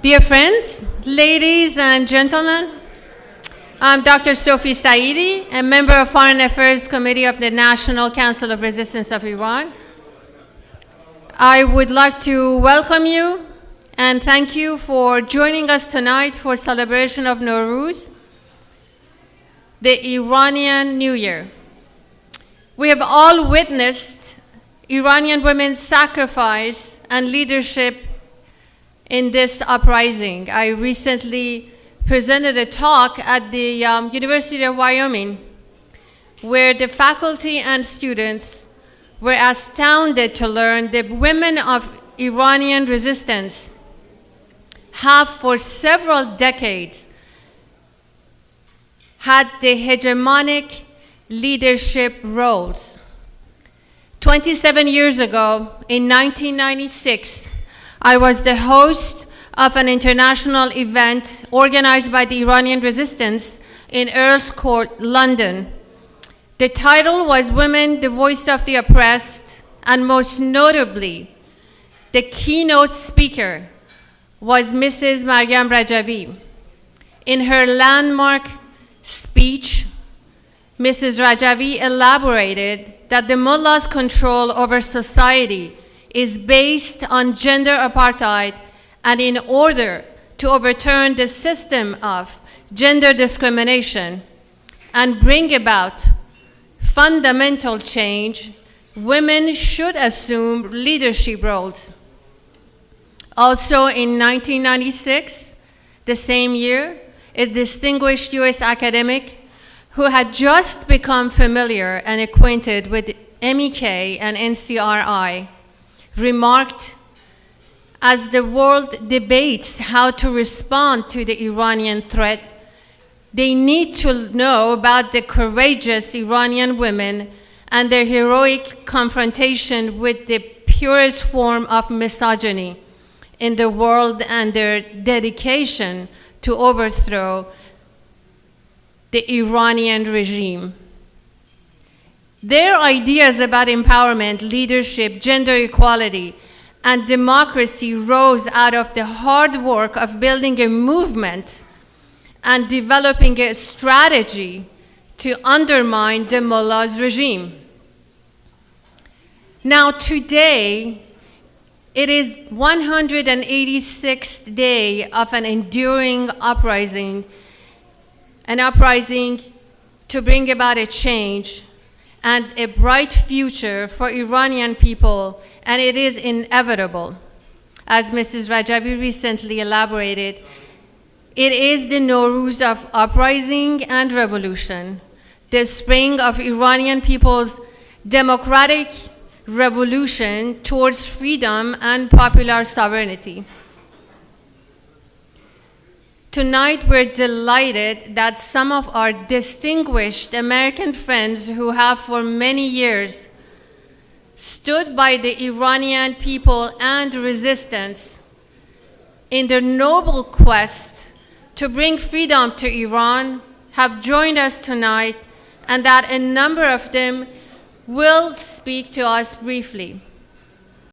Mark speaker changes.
Speaker 1: Dear friends, ladies and gentlemen, I'm Dr. Sofey Saidi, a member of Foreign Affairs Committee of the National Council of Resistance of Iran. I would like to welcome you and thank you for joining us tonight for celebration of Nowruz, the Iranian New Year. We have all witnessed Iranian women's sacrifice and leadership in this uprising. I recently presented a talk at the University of Wyoming, where the faculty and students were astounded to learn the women of Iranian resistance have for several decades had the hegemonic leadership roles. 27 years ago, in 1996, I was the host of an international event organized by the Iranian Resistance in Earls Court, London. The title was Women, the Voice of the Oppressed, and most notably, the keynote speaker was Mrs. Maryam Rajavi. In her landmark speech, Mrs. Rajavi elaborated that the mullah's control over society is based on gender apartheid, and in order to overturn the system of gender discrimination and bring about fundamental change, women should assume leadership roles. Also in 1996, the same year, a distinguished US academic who had just become familiar and acquainted with MEK and NCRI remarked, as the world debates how to respond to the Iranian threat, they need to know about the courageous Iranian women and their heroic confrontation with the purest form of misogyny in the world and their dedication to overthrow the Iranian regime. Their ideas about empowerment, leadership, gender equality, and democracy rose out of the hard work of building a movement and developing a strategy to undermine the mullah's regime. Now today, it is 186th day of an enduring uprising, an uprising to bring about a change and a bright future for Iranian people, and it is inevitable. As Mrs. Rajavi recently elaborated, it is the Nowruz of uprising and revolution, the spring of Iranian people's democratic revolution towards freedom and popular sovereignty. Tonight, we're delighted that some of our distinguished American friends who have for many years stood by the Iranian people and resistance in their noble quest to bring freedom to Iran have joined us tonight, and that a number of them will speak to us briefly.